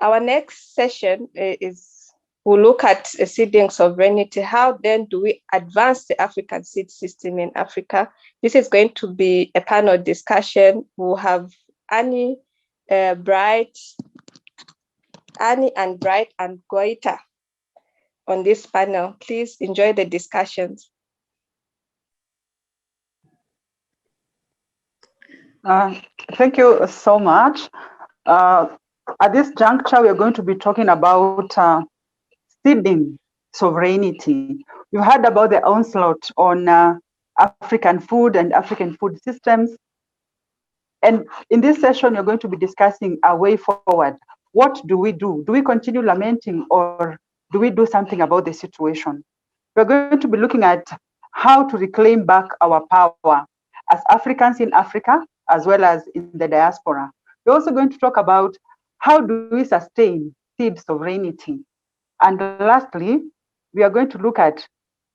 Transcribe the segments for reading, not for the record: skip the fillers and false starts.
Our next session we'll look at seeding sovereignty. How then do we advance the African seed system in Africa? This is going to be a panel discussion. We'll have Annie and Bright and Goita on this panel. Please enjoy the discussions. Thank you so much. At this juncture, we're going to be talking about seeding sovereignty. You've heard about the onslaught on African food and African food systems. And in this session, you're going to be discussing a way forward. What do we do? Do we continue lamenting, or do we do something about the situation? We're going to be looking at how to reclaim back our power as Africans in Africa, as well as in the diaspora. We're also going to talk about how do we sustain seed sovereignty. And lastly, we are going to look at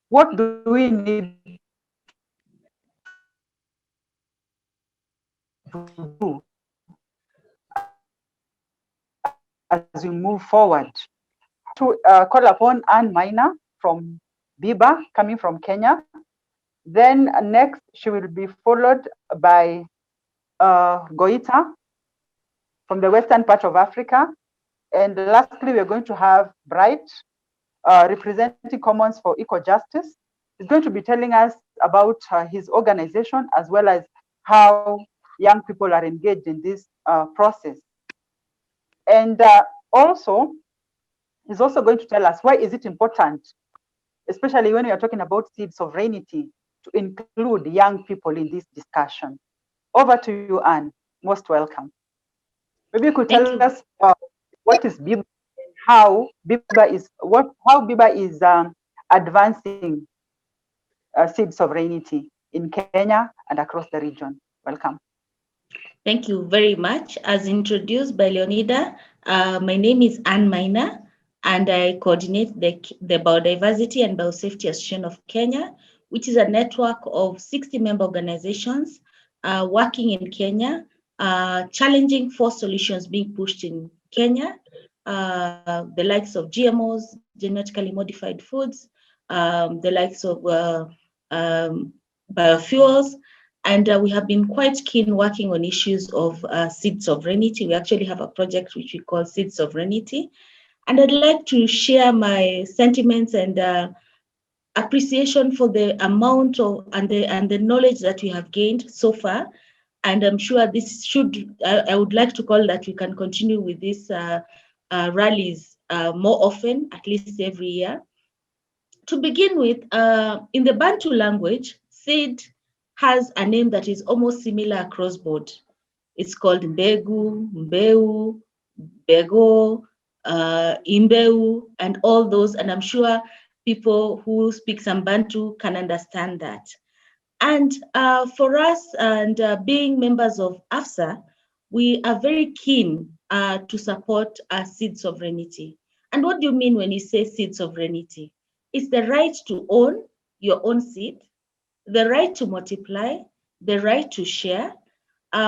what do we need to do as we move forward. To call upon Anne Maina from Biba, coming from Kenya. Then next, she will be followed by Goita from the western part of Africa. And lastly, we're going to have Bright, representing Commons for Equal Justice. He's going to be telling us about his organization, as well as how young people are engaged in this process. And also, he's also going to tell us why is it important, especially when we are talking about seed sovereignty, to include young people in this discussion. Over to you, Anne. Most welcome. Maybe you could tell us what is Biba and how Biba is advancing seed sovereignty in Kenya and across the region. Welcome. Thank you very much. As introduced by Leonida, my name is Anne Maina, and I coordinate the Biodiversity and Biosafety Association of Kenya, which is a network of 60 member organizations working in Kenya, challenging for solutions being pushed in Kenya, the likes of GMOs, genetically modified foods, the likes of biofuels, and we have been quite keen working on issues of seed sovereignty. We actually have a project which we call Seed Sovereignty, and I'd like to share my sentiments and appreciation for the amount of and the knowledge that we have gained so far. And I'm sure this should, I would like to call that we can continue with these rallies more often, at least every year. To begin with, in the Bantu language, seed has a name that is almost similar across board. It's called Mbegu, Mbeu, Bego, Imbeu, and all those. And I'm sure people who speak some Bantu can understand that. And for us, and being members of AFSA, we are very keen to support seed sovereignty. And what do you mean when you say seed sovereignty? It's the right to own your own seed, the right to multiply, the right to share.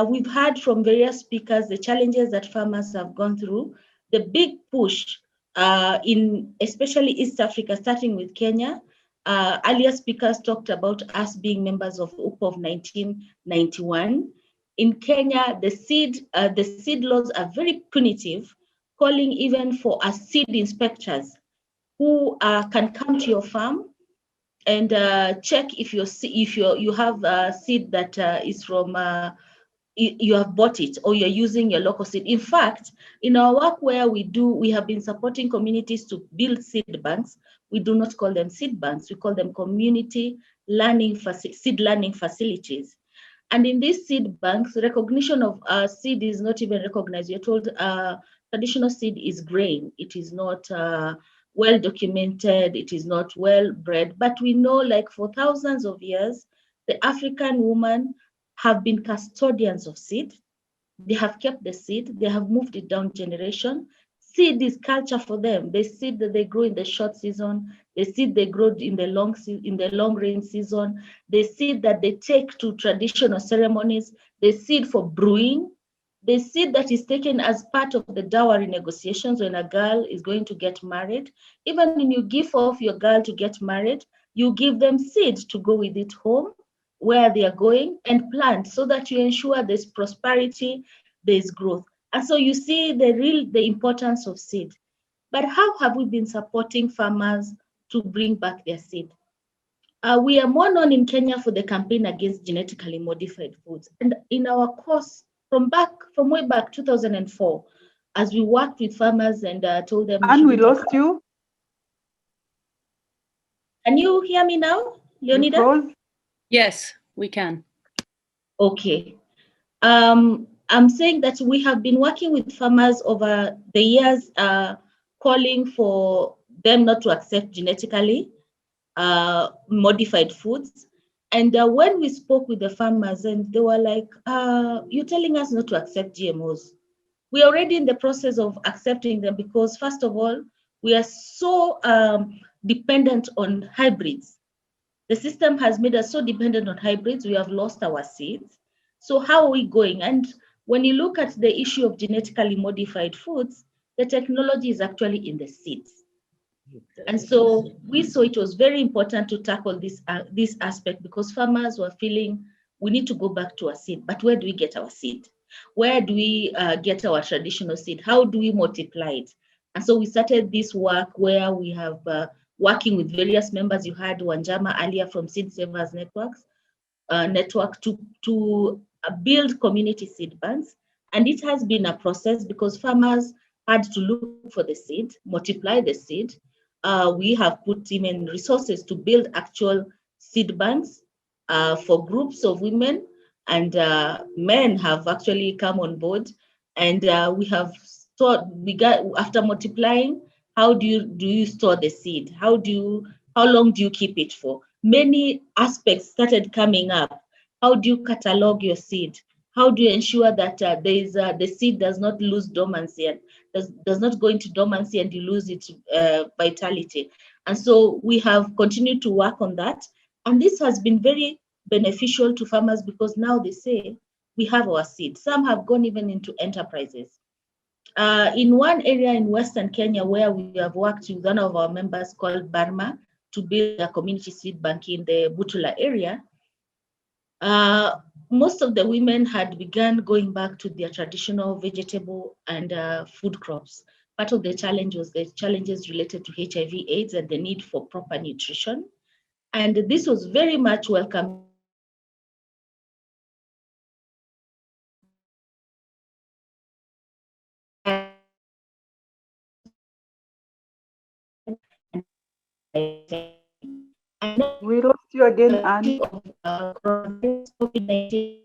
We've heard from various speakers the challenges that farmers have gone through, the big push in especially East Africa, starting with Kenya. Earlier speakers talked about us being members of UPA of 1991. In Kenya, the seed laws are very punitive, calling even for seed inspectors who can come to your farm and check if you have a seed that is from you have bought it or you're using your local seed. In fact, in our work where we have been supporting communities to build seed banks. We do not call them seed banks, we call them community seed learning facilities. And in these seed banks, recognition of seed is not even recognized. You're told traditional seed is grain. It is not well documented, it is not well bred, but we know, like, for thousands of years, the African woman have been custodians of seed. They have kept the seed, they have moved it down generation. Seed is culture for them. The seed that they grow in the short season, the seed they grow in the long rain season, the seed that they take to traditional ceremonies, the seed for brewing, the seed that is taken as part of the dowry negotiations when a girl is going to get married. Even when you give off your girl to get married, you give them seed to go with it home where they are going and plant, so that you ensure there's prosperity, there's growth. And so you see the importance of seed. But how have we been supporting farmers to bring back their seed? We are more known in Kenya for the campaign against genetically modified foods. And in our course, from way back 2004, as we worked with farmers and told them— And we lost you. Can you hear me now, Leonida? You froze? Yes, we can. Okay. I'm saying that we have been working with farmers over the years, calling for them not to accept genetically modified foods. And when we spoke with the farmers, and they were like, you're telling us not to accept GMOs. We're already in the process of accepting them because, first of all, we are so dependent on hybrids. The system has made us so dependent on hybrids, we have lost our seeds. So how are we going? And when you look at the issue of genetically modified foods, the technology is actually in the seeds. And so we saw it was very important to tackle this aspect, because farmers were feeling we need to go back to our seed. But where do we get our seed? Where do we get our traditional seed? How do we multiply it? And so we started this work where we have working with various members. You had Wanjama earlier from Seed Savers Network to build community seed banks. And it has been a process because farmers had to look for the seed, multiply the seed. We have put in resources to build actual seed banks for groups of women, and men have actually come on board. And we have stored, after multiplying, how do you store the seed? How long do you keep it for? Many aspects started coming up. How do you catalog your seed? How do you ensure that the seed does not lose dormancy and does not go into dormancy and you lose its vitality? And so we have continued to work on that. And this has been very beneficial to farmers because now they say, we have our seed. Some have gone even into enterprises. In one area in Western Kenya where we have worked with one of our members called Burma to build a community seed bank in the Butula area, most of the women had begun going back to their traditional vegetable and food crops. Part of the challenge was the challenges related to HIV/AIDS and the need for proper nutrition. And this was very much welcome. We lost you again, Anne. COVID-19.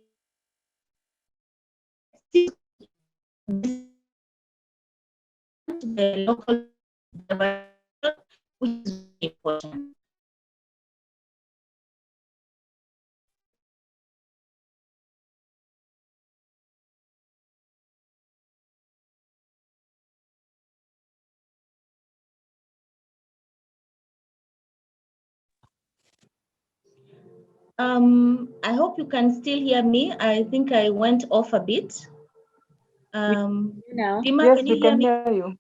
The local which is very important. I hope you can still hear me. I think I went off a bit. Now. Dima, Yes, can you we can hear me? hear you.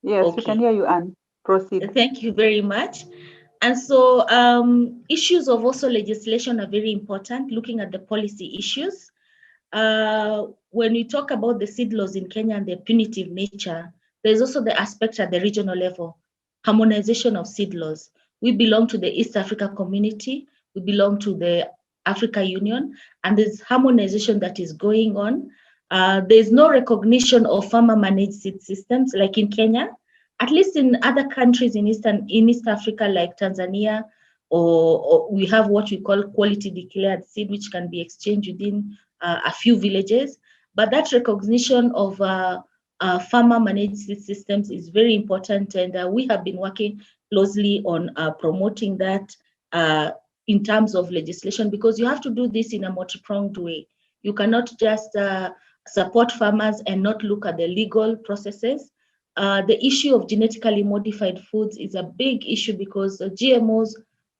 Yes, Okay. we can hear you, Anne. Proceed. Thank you very much. And so issues of also legislation are very important, looking at the policy issues. When we talk about the seed laws in Kenya and their punitive nature, there's also the aspect at the regional level, harmonization of seed laws. We belong to the East Africa community, we belong to the Africa Union, and there's harmonization that is going on. There's no recognition of farmer managed seed systems like in Kenya. At least in other countries in East Africa, like Tanzania, or we have what we call quality declared seed, which can be exchanged within a few villages. But that recognition of farmer managed seed systems is very important, and we have been working closely on promoting that in terms of legislation, because you have to do this in a multi-pronged way. You cannot just support farmers and not look at the legal processes. The issue of genetically modified foods is a big issue because GMOs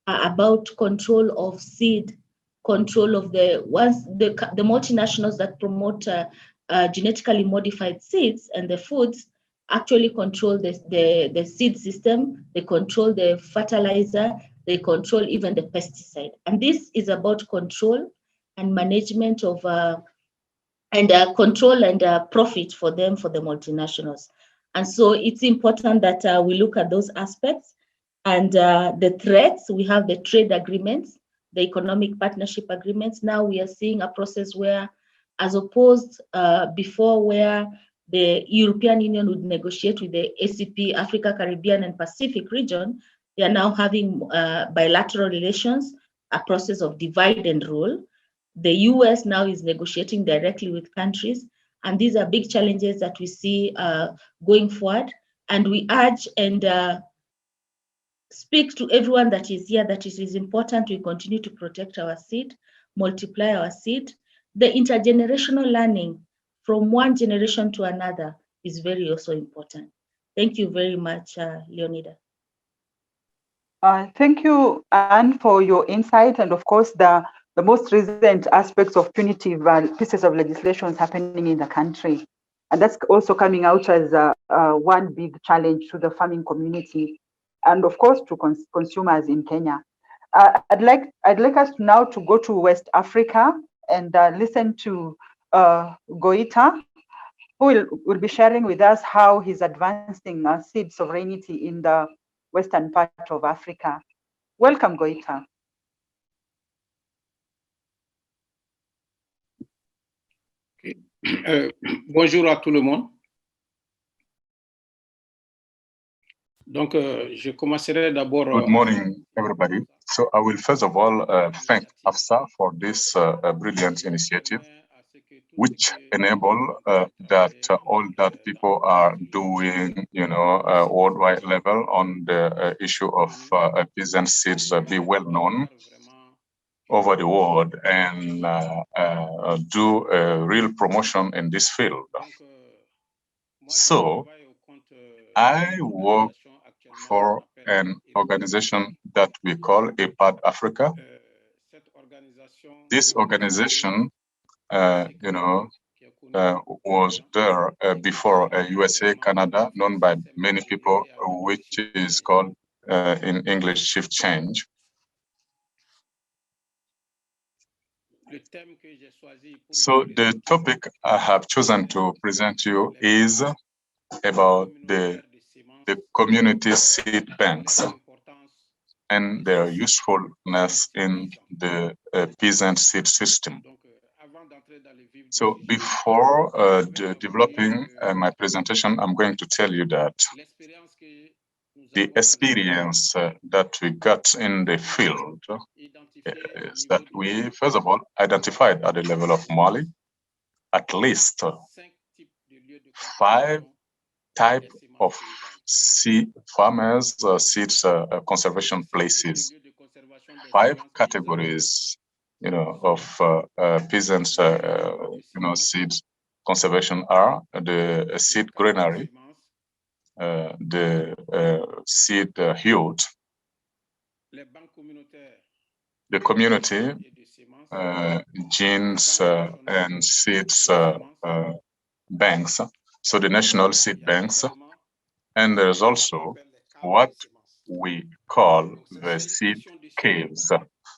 are about control of seed, control of the multinationals that promote genetically modified seeds and the foods actually control the seed system, they control the fertilizer, they control even the pesticide. And this is about control and management of control and profit for them, for the multinationals. And so it's important that we look at those aspects. And the threats, we have the trade agreements, the economic partnership agreements. Now we are seeing a process where, as opposed before, where the European Union would negotiate with the ACP, Africa, Caribbean, and Pacific region, they are now having bilateral relations, a process of divide and rule. The US now is negotiating directly with countries, and these are big challenges that we see going forward. And we urge and speak to everyone that is here that it is important we continue to protect our seed, multiply our seed. The intergenerational learning from one generation to another is very also important. Thank you very much, Leonida. Thank you, Anne, for your insight, and of course the most recent aspects of punitive pieces of legislation happening in the country. And that's also coming out as one big challenge to the farming community, and of course to consumers in Kenya. I'd like us now to go to West Africa and listen to Goita, who will be sharing with us how he's advancing seed sovereignty in the western part of Africa. Welcome, Goita. Bonjour à tout le monde. Donc, je commencerai d'abord. Good morning, everybody. So I will first of all thank AFSA for this brilliant initiative, which enable that all that people are doing, worldwide level on the issue of peasant seeds be well known over the world and do a real promotion in this field. So I work for an organization that we call APAD Africa. This organization, was there before USA, Canada, known by many people, which is called in English Shift Change. So the topic I have chosen to present to you is about the community seed banks and their usefulness in the peasant seed system. So before developing my presentation, I'm going to tell you that the experience that we got in the field is that we, first of all, identified at the level of Mali at least 5 types of seed farmers, seeds conservation places, 5 categories, of peasants, seeds conservation are the seed granary, the seed hut, the community genes and seeds banks, so the national seed banks, and there's also what we call the seed caves.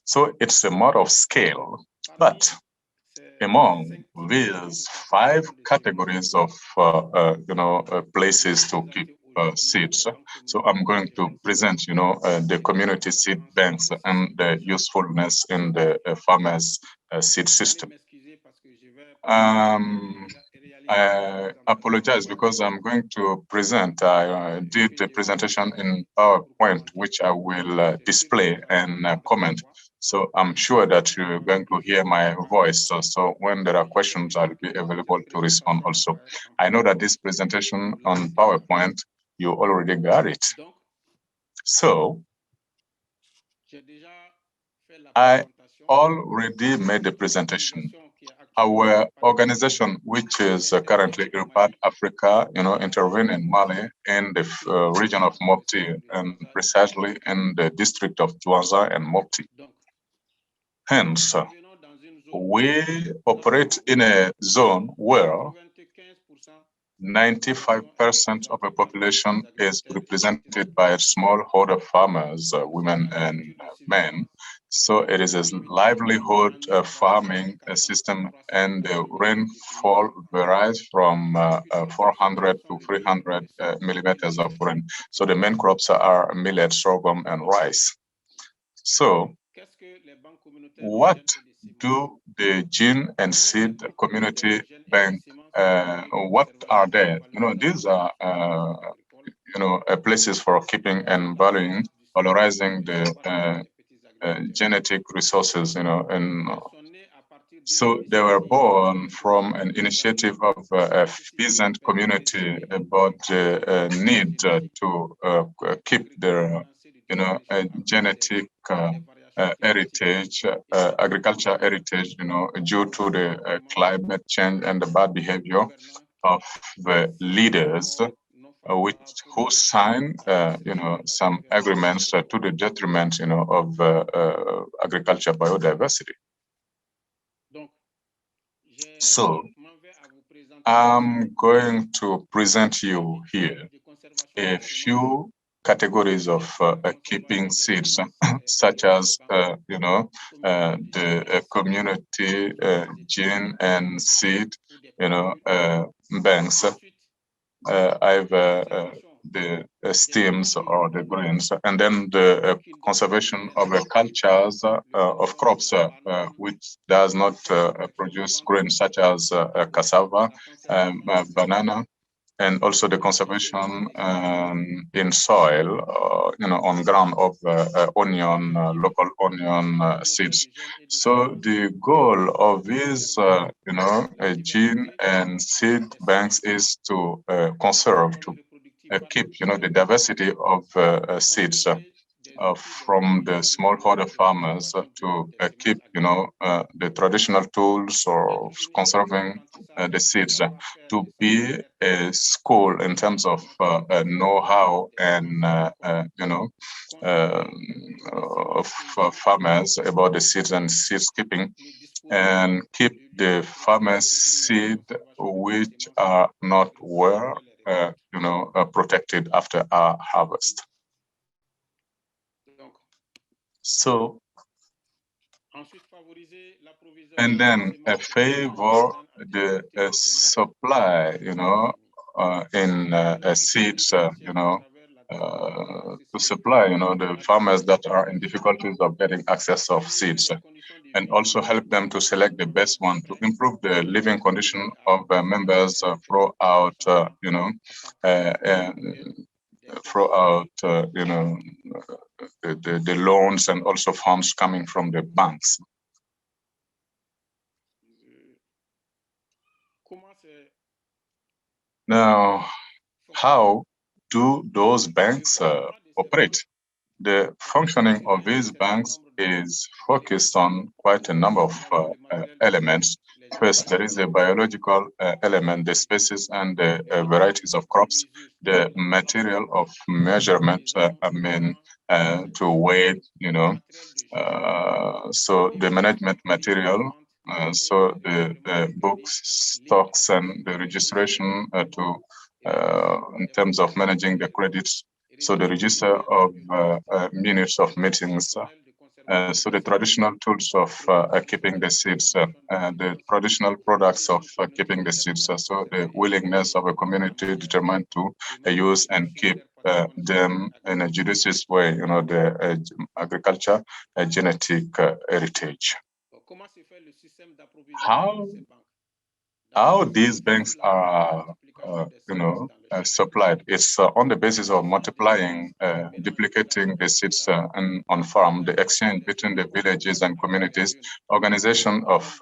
So it's a matter of scale, but among these 5 categories of places to keep seeds, so I'm going to present the community seed banks and the usefulness in the farmers seed system. I apologize because I'm going to present. I did the presentation in PowerPoint, which I will display and comment. So I'm sure that you're going to hear my voice. So when there are questions, I'll be available to respond also. I know that this presentation on PowerPoint, you already got it. So I already made the presentation. Our organization, which is currently APAD Africa, intervene in Mali in the region of Mopti and precisely in the district of Douaza and Mopti. Hence, we operate in a zone where 95% of the population is represented by smallholder farmers, women and men. So it is a livelihood farming system, and the rainfall varies from 400 to 300 millimeters of rain. So the main crops are millet, sorghum, and rice. So what do the gene and seed community bank, what are they? These are, places for keeping and valorizing the genetic resources, and so they were born from an initiative of a peasant community about the need to keep their, genetic heritage, agriculture heritage, due to the climate change and the bad behavior of the leaders, who sign, some agreements to the detriment, of agriculture biodiversity. So I'm going to present you here a few categories of keeping seeds, such as, the community gene and seed, banks. I've the stems or the grains, and then the conservation of the cultures of crops which does not produce grains, such as cassava, banana, and also the conservation in soil, on ground of onion, local onion seeds. So the goal of these, gene and seed banks is to conserve, to keep, the diversity of seeds from the smallholder farmers to keep, the traditional tools of conserving the seeds, to be a school in terms of know-how and, of farmers about the seeds and seeds keeping, and keep the farmers' seed which are not well, protected after our harvest. So, and then favor the supply, in seeds, to supply, the farmers that are in difficulties of getting access of seeds, and also help them to select the best one to improve the living condition of members throughout, throughout, the loans and also funds coming from the banks. Now, how do those banks operate? The functioning of these banks is focused on quite a number of elements. First, there is a biological element, the species and the varieties of crops, the material of measurement, to weight, so the management material, so the books, stocks, and the registration in terms of managing the credits, so the register of minutes of meetings, so the traditional tools of keeping the seeds, the traditional products of keeping the seeds, so the willingness of a community determined to use and keep them in a judicious way, the agriculture genetic heritage. How these banks are, supplied? It's on the basis of multiplying, duplicating the seeds on farm, the exchange between the villages and communities, organization of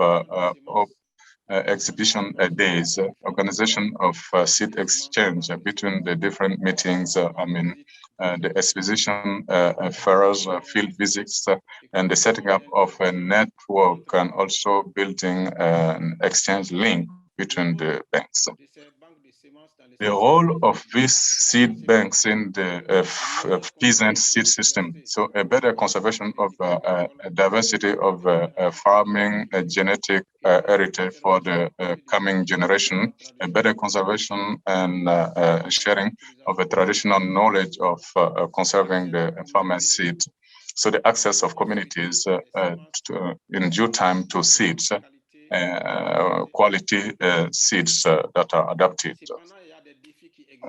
exhibition days, organization of seed exchange between the different meetings, the exposition fairs, field visits, and the setting up of a network, and also building an exchange link between the banks. the role of these seed banks in the peasant seed system. So a better conservation of diversity of farming genetic heritage for the coming generation, a better conservation and sharing of a traditional knowledge of conserving the farmer's seed. So the access of communities in due time to seeds, quality seeds that are adapted.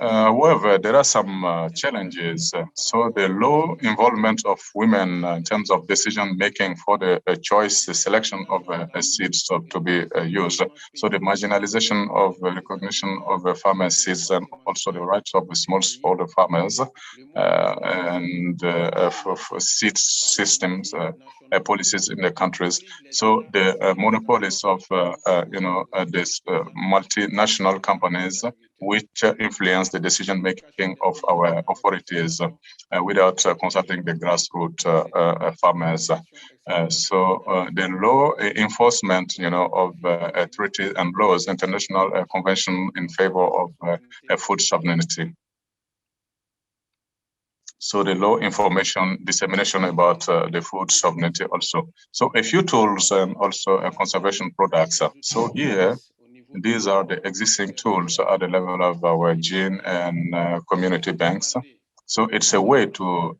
However, there are some challenges. So the low involvement of women in terms of decision making for the choice, the selection of seeds to be used. So the marginalization of recognition of farmer seeds and also the rights of the smallholder farmers and for seed systems. Policies in the countries. So the monopolies of these multinational companies which influence the decision making of our authorities without consulting the grassroots farmers. So the law enforcement, of treaties and laws, international convention in favor of food sovereignty. So the law information dissemination about the food sovereignty also. So a few tools and also conservation products. So here, these are the existing tools at the level of our gene and community banks. So it's a way to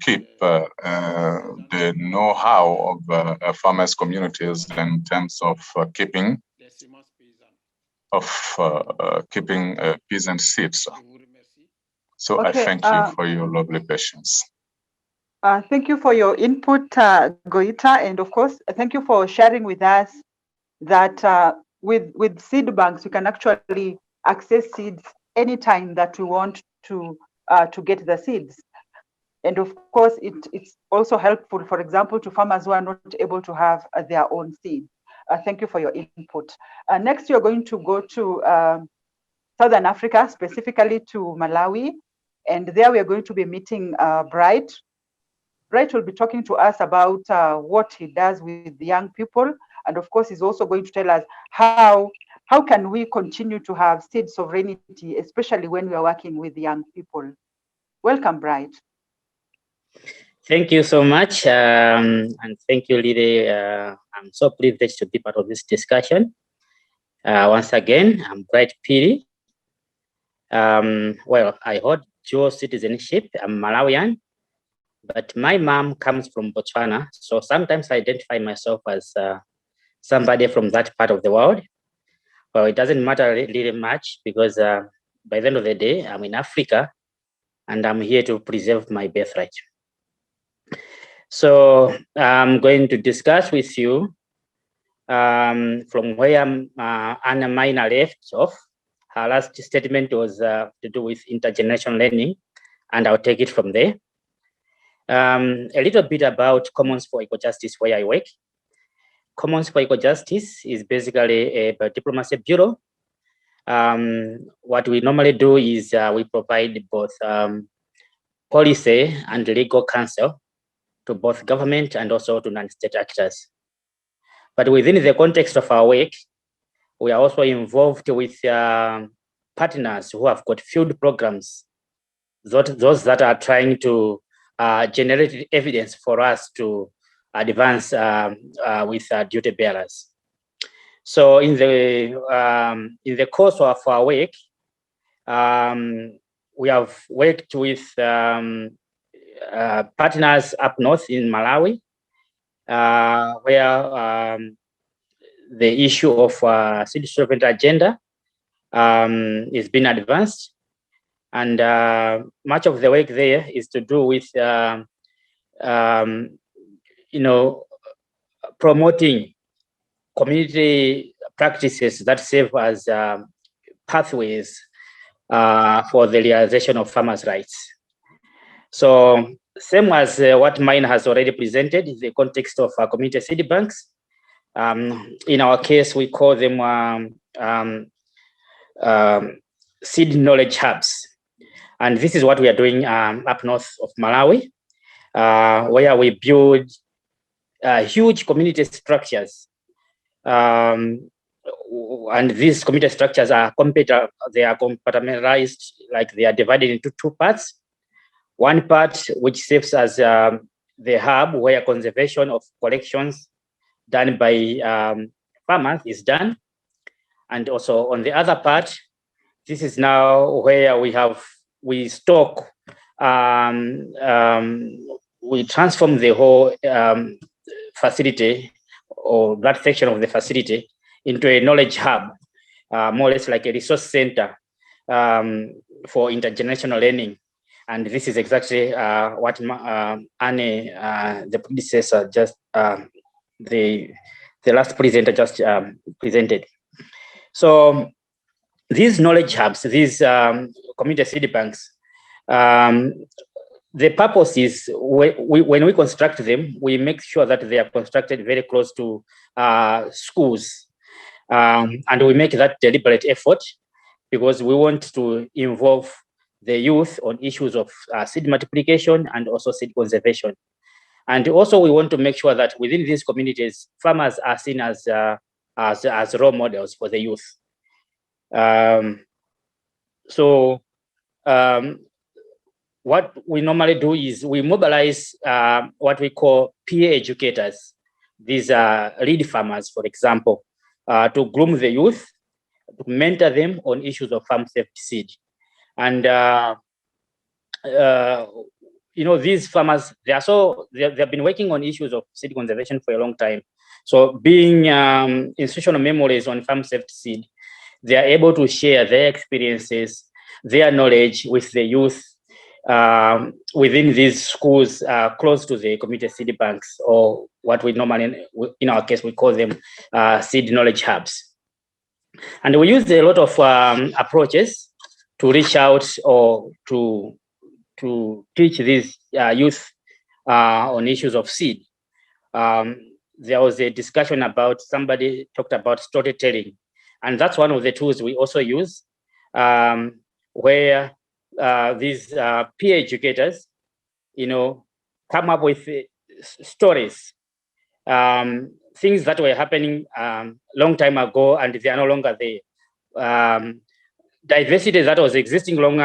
keep the know-how of farmers' communities in terms of keeping peasant seeds. So okay, I thank you for your lovely patience. Thank you for your input, Goita, and of course, thank you for sharing with us that with seed banks, we can actually access seeds anytime that we want to get the seeds. And of course, it's also helpful, for example, to farmers who are not able to have their own seeds. Thank you for your input. Next, you're going to go to Southern Africa, specifically to Malawi. And there we are going to be meeting Bright. Bright will be talking to us about what he does with the young people. And of course, he's also going to tell us how can we continue to have seed sovereignty, especially when we are working with young people. Welcome, Bright. Thank you so much. And thank you, Lily. I'm so privileged to be part of this discussion. Once again, I'm Bright Piri. Well, I hold dual citizenship. I'm Malawian, but my mom comes from Botswana. So sometimes I identify myself as somebody from that part of the world. Well, it doesn't matter really much because by the end of the day, I'm in Africa and I'm here to preserve my birthright. So I'm going to discuss with you from where Anna Maina left off. Her last statement was to do with intergenerational learning, and I'll take it from there. A little bit about Commons for Equal Justice, where I work. Commons for Equal Justice is basically a diplomacy bureau. What we normally do is we provide both policy and legal counsel to both government and also to non-state actors. But within the context of our work, we are also involved with partners who have got field programs, those that are trying to generate evidence for us to advance with duty bearers. So in the course of our work, we have worked with partners up north in Malawi, where the issue of seed sovereignty agenda is being advanced, and much of the work there is to do with promoting community practices that serve as pathways for the realization of farmers' rights. So same as what mine has already presented in the context of community seed banks. In our case, we call them seed knowledge hubs. And this is what we are doing up north of Malawi, where we build huge community structures and these community structures are compartmentalized, like they are divided into two parts. One part which serves as the hub where conservation of collections done by farmers is done. And also on the other part, this is now where we stock, we transform the whole facility or that section of the facility into a knowledge hub, more or less like a resource center for intergenerational learning. And this is exactly what Anne, the predecessor, just the last presenter just presented. So these knowledge hubs, these community seed banks, the purpose is when we construct them, we make sure that they are constructed very close to schools. And we make that deliberate effort because we want to involve the youth on issues of seed multiplication and also seed conservation. And also we want to make sure that within these communities, farmers are seen as role models for the youth. What we normally do is we mobilize what we call peer educators. These are lead farmers, for example, to groom the youth, to mentor them on issues of farm safety seed. And these farmers, they've been working on issues of seed conservation for a long time. So being institutional memories on farm safety seed, they are able to share their experiences, their knowledge with the youth within these schools close to the community seed banks, or what we normally, in our case, we call them seed knowledge hubs. And we use a lot of approaches to reach out or to teach these youth on issues of seed. There was a discussion about, somebody talked about storytelling, and that's one of the tools we also use, where these peer educators, come up with stories, things that were happening long time ago and they are no longer there. Diversity that was existing long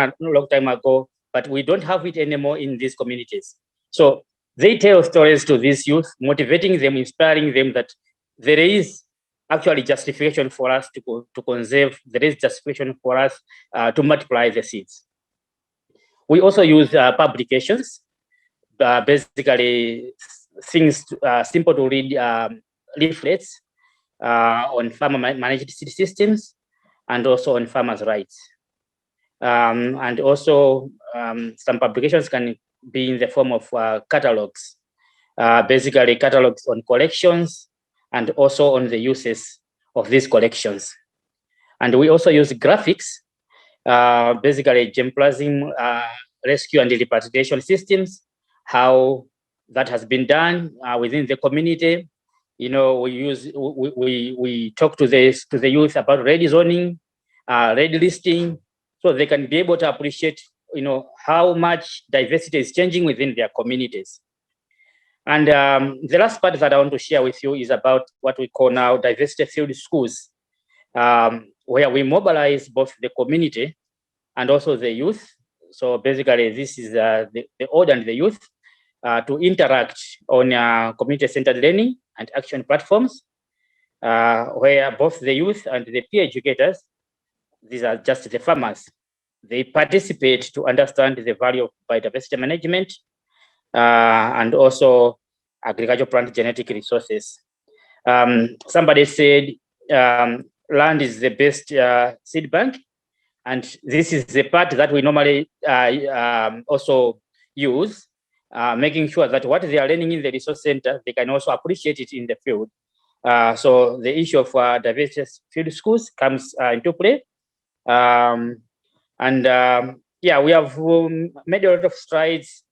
time ago, but we don't have it anymore in these communities. So they tell stories to these youth, motivating them, inspiring them that there is actually justification for us to conserve, there is justification for us to multiply the seeds. We also use publications, basically things simple to read leaflets on farmer managed seed systems and also on farmers' rights. And also some publications can be in the form of catalogs, basically catalogs on collections and also on the uses of these collections. And we also use graphics, basically germplasm rescue and repatriation systems, how that has been done within the community. We talk to the youth about red zoning, red listing, so they can be able to appreciate, how much diversity is changing within their communities. And the last part that I want to share with you is about what we call now diversity field schools, where we mobilize both the community and also the youth. So basically, this is the old and the youth to interact on community-centered learning and action platforms, where both the youth and the peer educators, these are just the farmers, they participate to understand the value of biodiversity management and also agricultural plant genetic resources. Somebody said land is the best seed bank, and this is the part that we normally also use, making sure that what they are learning in the resource center, they can also appreciate it in the field. So the issue of diversity field schools comes into play. Yeah, we have made a lot of strides.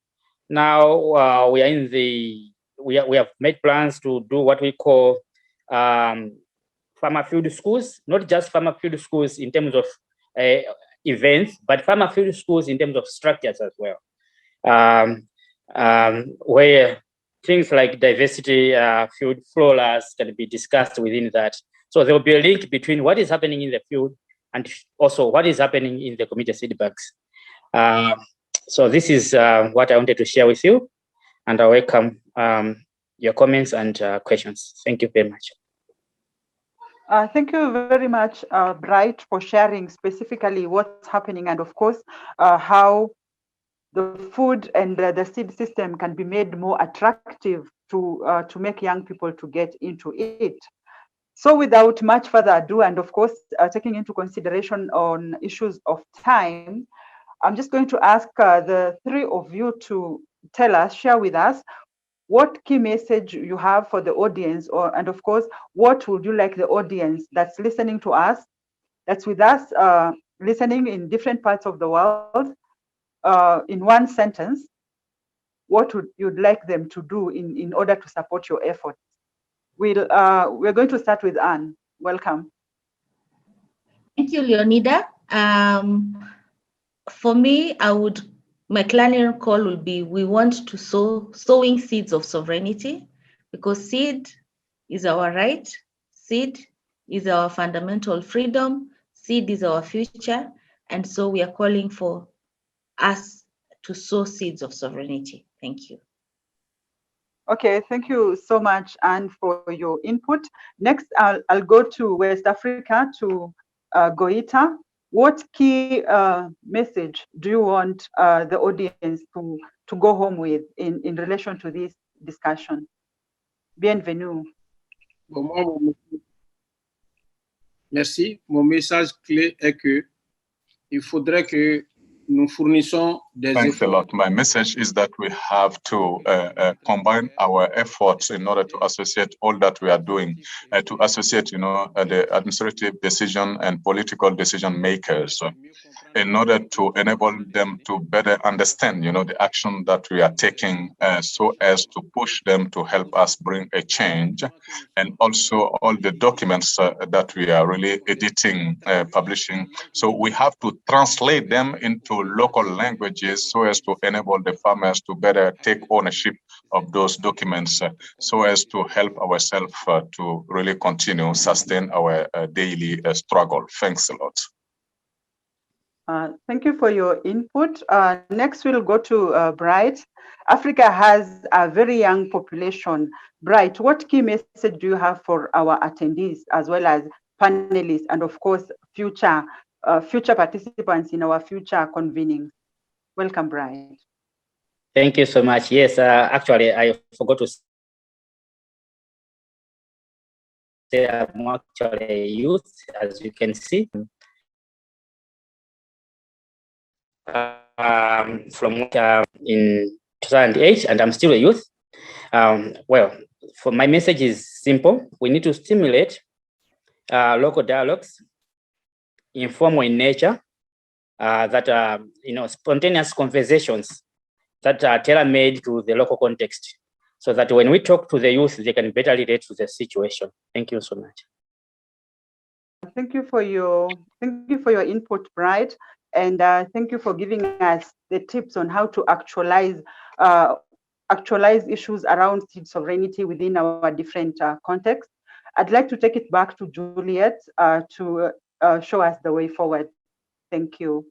Now we are we have made plans to do what we call farmer field schools, not just farmer field schools in terms of events, but farmer field schools in terms of structures as well, where things like diversity field floras can be discussed within that, So there will be a link between what is happening in the field and also what is happening in the community seed banks. So this is what I wanted to share with you, and I welcome your comments and questions. Thank you very much. Thank you very much, Bright, for sharing specifically what's happening and, of course, how the food and the seed system can be made more attractive to make young people to get into it. So without much further ado, and of course, taking into consideration on issues of time, I'm just going to ask the three of you to tell us, share with us, what key message you have for the audience, and of course, what would you like the audience that's listening to us, that's with us, listening in different parts of the world, in one sentence, what would you'd like them to do in order to support your efforts? We're going to start with Anne. Welcome. Thank you, Leonida. For me, my clarion call will be, we want to sowing seeds of sovereignty, because seed is our right, seed is our fundamental freedom, seed is our future, and so we are calling for us to sow seeds of sovereignty. Thank you. Okay, thank you so much, Anne, for your input. Next, I'll go to West Africa, to Goita. What key message do you want the audience to go home with in relation to this discussion? Bienvenue. Merci. Mon message clé est que il faudrait que nous fournissons des Thanks a efforts. lot. My message is that we have to combine our efforts in order to associate all that we are doing, to associate, the administrative decision and political decision makers, in order to enable them to better understand, the action that we are taking, so as to push them to help us bring a change, and also all the documents that we are really editing, publishing. So we have to translate them into local languages so as to enable the farmers to better take ownership of those documents, so as to help ourselves to really continue, sustain our daily struggle. Thanks a lot. Thank you for your input. Next, we'll go to Bright. Africa has a very young population. Bright, what key message do you have for our attendees, as well as panelists, and of course, future participants in our future convenings? Welcome, Bright. Thank you so much. Yes, actually, I forgot to say I'm actually a youth, as you can see. From in 2008, and I'm still a youth. Well, for my message is simple. We need to stimulate local dialogues, informal in nature, that are spontaneous conversations that are tailor-made to the local context, so that when we talk to the youth, they can better relate to the situation. Thank you so much. Thank you for your input, Bright, and thank you for giving us the tips on how to actualize issues around seed sovereignty within our different contexts. I'd like to take it back to Juliet to show us the way forward. Thank you.